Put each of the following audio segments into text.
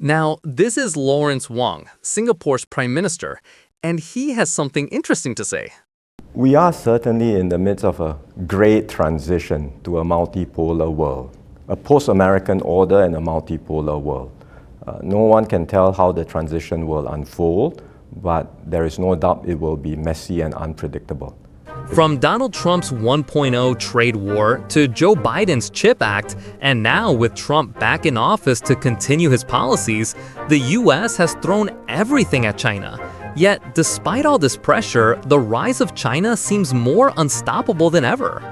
Now, this is Lawrence Wong, Singapore's Prime Minister, and he has something interesting to say. We are certainly in the midst of a great transition to a multipolar world, a post-American order and a multipolar world. No one can tell how the transition will unfold, but there is no doubt it will be messy and unpredictable. From Donald Trump's 1.0 trade war to Joe Biden's CHIP Act, and now with Trump back in office to continue his policies, the US has thrown everything at China. Yet, despite all this pressure, the rise of China seems more unstoppable than ever.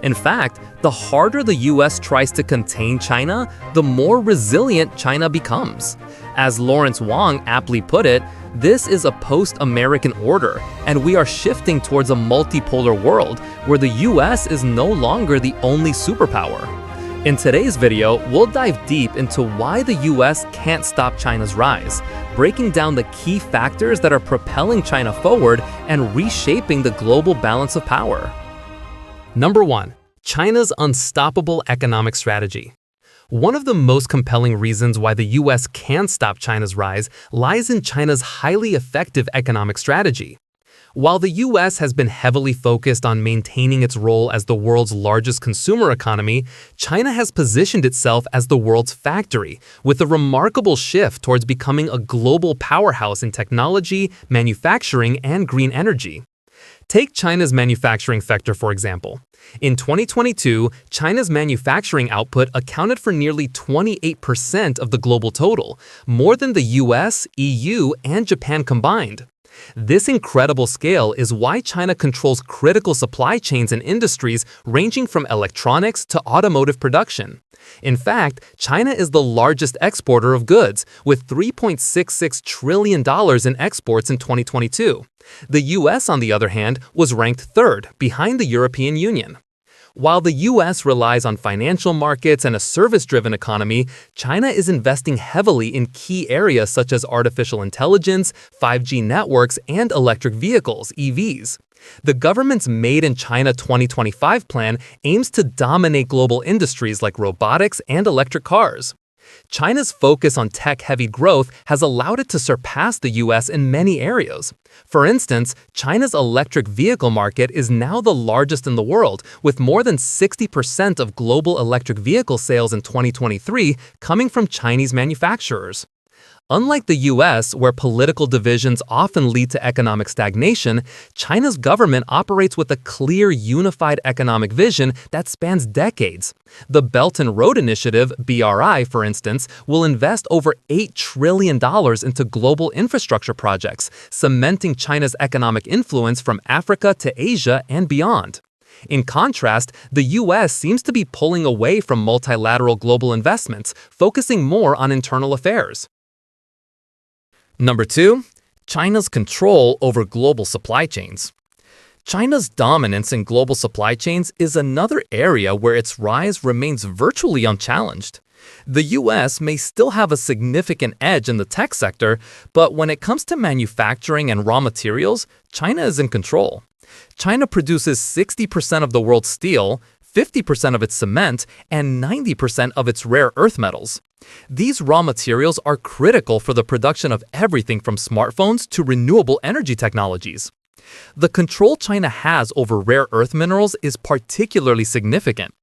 In fact, the harder the US tries to contain China, the more resilient China becomes. As Lawrence Wong aptly put it, this is a post-American order, and we are shifting towards a multipolar world where the US is no longer the only superpower. In today's video, we'll dive deep into why the US can't stop China's rise, breaking down the key factors that are propelling China forward and reshaping the global balance of power. Number 1. China's unstoppable economic strategy. One of the most compelling reasons why the US can stop China's rise lies in China's highly effective economic strategy. While the US has been heavily focused on maintaining its role as the world's largest consumer economy, China has positioned itself as the world's factory, with a remarkable shift towards becoming a global powerhouse in technology, manufacturing, and green energy. Take China's manufacturing sector, for example. In 2022, China's manufacturing output accounted for nearly 28% of the global total, more than the US, EU, and Japan combined. This incredible scale is why China controls critical supply chains and industries ranging from electronics to automotive production. In fact, China is the largest exporter of goods, with $3.66 trillion in exports in 2022. The US, on the other hand, was ranked third, behind the European Union. While the US relies on financial markets and a service-driven economy, China is investing heavily in key areas such as artificial intelligence, 5G networks, and electric vehicles, EVs. The government's Made in China 2025 plan aims to dominate global industries like robotics and electric cars. China's focus on tech-heavy growth has allowed it to surpass the US in many areas. For instance, China's electric vehicle market is now the largest in the world, with more than 60% of global electric vehicle sales in 2023 coming from Chinese manufacturers. Unlike the US, where political divisions often lead to economic stagnation, China's government operates with a clear, unified economic vision that spans decades. The Belt and Road Initiative, BRI, for instance, will invest over $8 trillion into global infrastructure projects, cementing China's economic influence from Africa to Asia and beyond. In contrast, the US seems to be pulling away from multilateral global investments, focusing more on internal affairs. Number 2. China's control over global supply chains. China's dominance in global supply chains is another area where its rise remains virtually unchallenged. The US may still have a significant edge in the tech sector, but when it comes to manufacturing and raw materials, China is in control. China produces 60% of the world's steel, 50% of its cement, and 90% of its rare earth metals. These raw materials are critical for the production of everything from smartphones to renewable energy technologies. The control China has over rare earth minerals is particularly significant.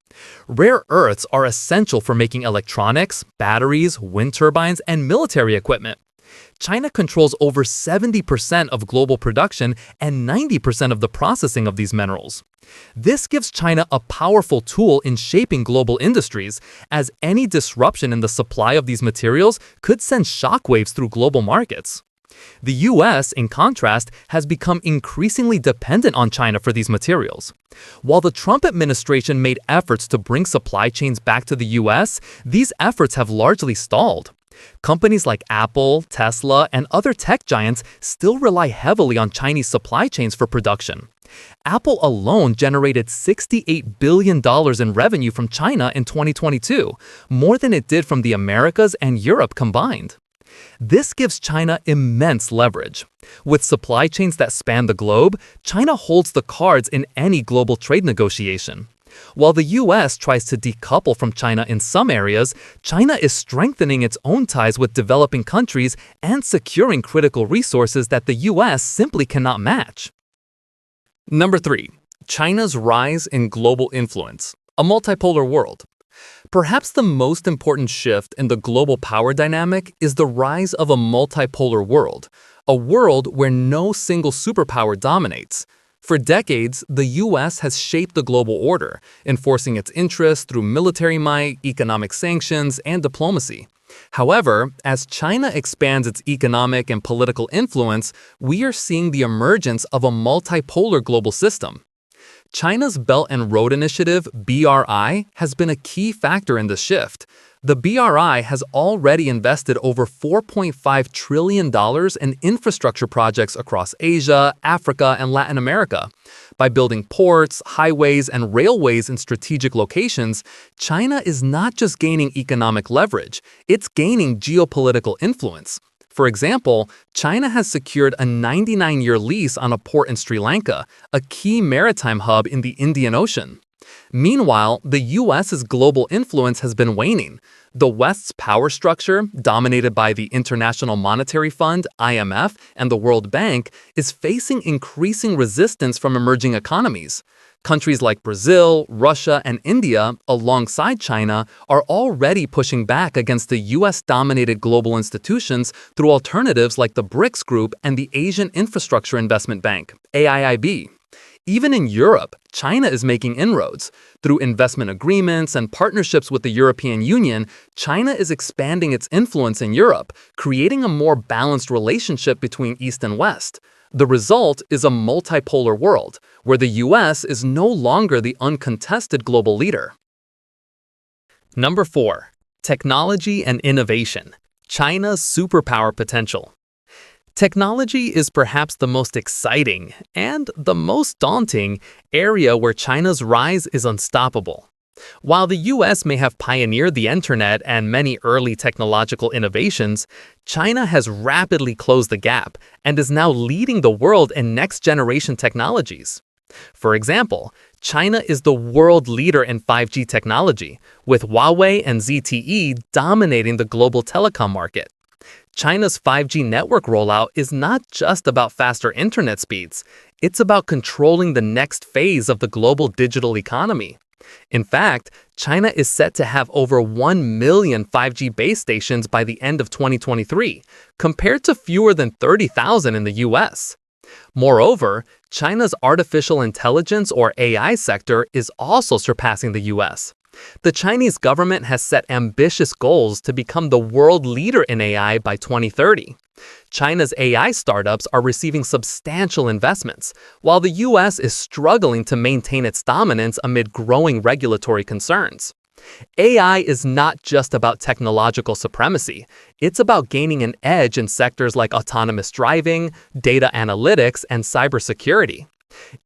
Rare earths are essential for making electronics, batteries, wind turbines, and military equipment. China controls over 70% of global production and 90% of the processing of these minerals. This gives China a powerful tool in shaping global industries, as any disruption in the supply of these materials could send shockwaves through global markets. The US, in contrast, has become increasingly dependent on China for these materials. While the Trump administration made efforts to bring supply chains back to the US, these efforts have largely stalled. Companies like Apple, Tesla, and other tech giants still rely heavily on Chinese supply chains for production. Apple alone generated $68 billion in revenue from China in 2022, more than it did from the Americas and Europe combined. This gives China immense leverage. With supply chains that span the globe, China holds the cards in any global trade negotiation. While the US tries to decouple from China in some areas, China is strengthening its own ties with developing countries and securing critical resources that the US simply cannot match. Number 3. China's rise in global influence, a multipolar world. Perhaps the most important shift in the global power dynamic is the rise of a multipolar world, a world where no single superpower dominates. For decades, the US has shaped the global order, enforcing its interests through military might, economic sanctions, and diplomacy. However, as China expands its economic and political influence, we are seeing the emergence of a multipolar global system. China's Belt and Road Initiative, BRI, has been a key factor in this shift. The BRI has already invested over $4.5 trillion in infrastructure projects across Asia, Africa, and Latin America. By building ports, highways, and railways in strategic locations, China is not just gaining economic leverage, it's gaining geopolitical influence. For example, China has secured a 99-year lease on a port in Sri Lanka, a key maritime hub in the Indian Ocean. Meanwhile, the US's global influence has been waning. The West's power structure, dominated by the International Monetary Fund, IMF, and the World Bank, is facing increasing resistance from emerging economies. Countries like Brazil, Russia, and India, alongside China, are already pushing back against the US-dominated global institutions through alternatives like the BRICS Group and the Asian Infrastructure Investment Bank, AIIB. Even in Europe, China is making inroads. Through investment agreements and partnerships with the European Union, China is expanding its influence in Europe, creating a more balanced relationship between East and West. The result is a multipolar world, where the US is no longer the uncontested global leader. Number 4. Technology and innovation. China's superpower potential. Technology is perhaps the most exciting and the most daunting area where China's rise is unstoppable. While the US may have pioneered the internet and many early technological innovations, China has rapidly closed the gap and is now leading the world in next-generation technologies. For example, China is the world leader in 5G technology, with Huawei and ZTE dominating the global telecom market. China's 5G network rollout is not just about faster internet speeds, it's about controlling the next phase of the global digital economy. In fact, China is set to have over 1 million 5G base stations by the end of 2023, compared to fewer than 30,000 in the US. Moreover, China's artificial intelligence or AI sector is also surpassing the US. The Chinese government has set ambitious goals to become the world leader in AI by 2030. China's AI startups are receiving substantial investments, while the US is struggling to maintain its dominance amid growing regulatory concerns. AI is not just about technological supremacy, it's about gaining an edge in sectors like autonomous driving, data analytics, and cybersecurity.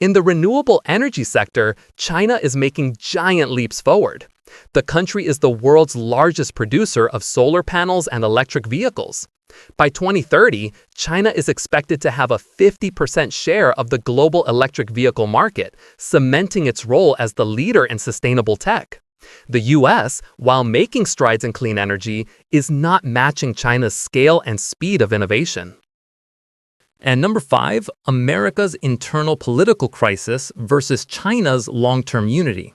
In the renewable energy sector, China is making giant leaps forward. The country is the world's largest producer of solar panels and electric vehicles. By 2030, China is expected to have a 50% share of the global electric vehicle market, cementing its role as the leader in sustainable tech. The US, while making strides in clean energy, is not matching China's scale and speed of innovation. And number 5, America's internal political crisis versus China's long-term unity.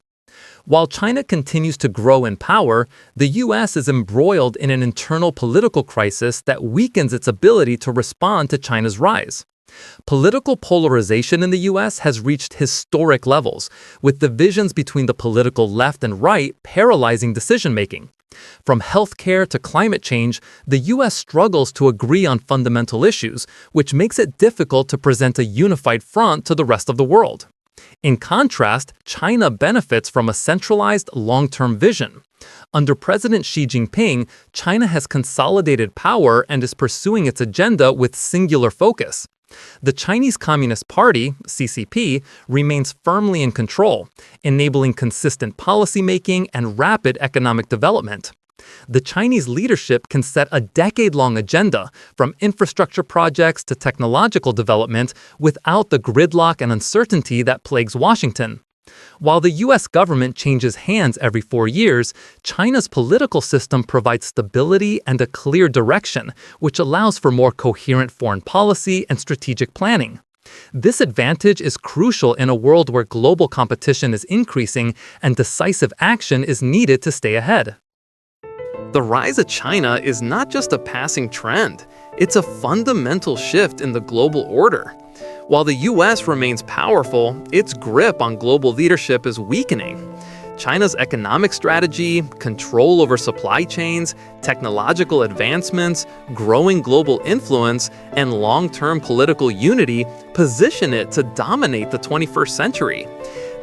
While China continues to grow in power, the US is embroiled in an internal political crisis that weakens its ability to respond to China's rise. Political polarization in the US has reached historic levels, with divisions between the political left and right paralyzing decision-making. From healthcare to climate change, the US struggles to agree on fundamental issues, which makes it difficult to present a unified front to the rest of the world. In contrast, China benefits from a centralized long-term vision. Under President Xi Jinping, China has consolidated power and is pursuing its agenda with singular focus. The Chinese Communist Party, CCP, remains firmly in control, enabling consistent policymaking and rapid economic development. The Chinese leadership can set a decade-long agenda, from infrastructure projects to technological development, without the gridlock and uncertainty that plagues Washington. While the US government changes hands every 4 years, China's political system provides stability and a clear direction, which allows for more coherent foreign policy and strategic planning. This advantage is crucial in a world where global competition is increasing and decisive action is needed to stay ahead. The rise of China is not just a passing trend, it's a fundamental shift in the global order. While the US remains powerful, its grip on global leadership is weakening. China's economic strategy, control over supply chains, technological advancements, growing global influence, and long-term political unity position it to dominate the 21st century.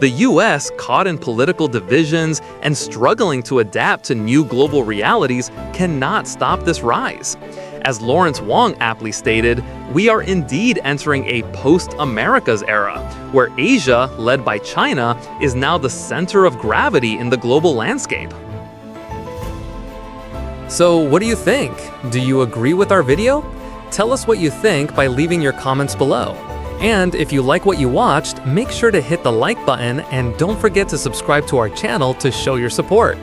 The US, caught in political divisions and struggling to adapt to new global realities, cannot stop this rise. As Lawrence Wong aptly stated, we are indeed entering a post-Americas era, where Asia, led by China, is now the center of gravity in the global landscape. So what do you think? Do you agree with our video? Tell us what you think by leaving your comments below. And if you like what you watched, make sure to hit the like button and don't forget to subscribe to our channel to show your support.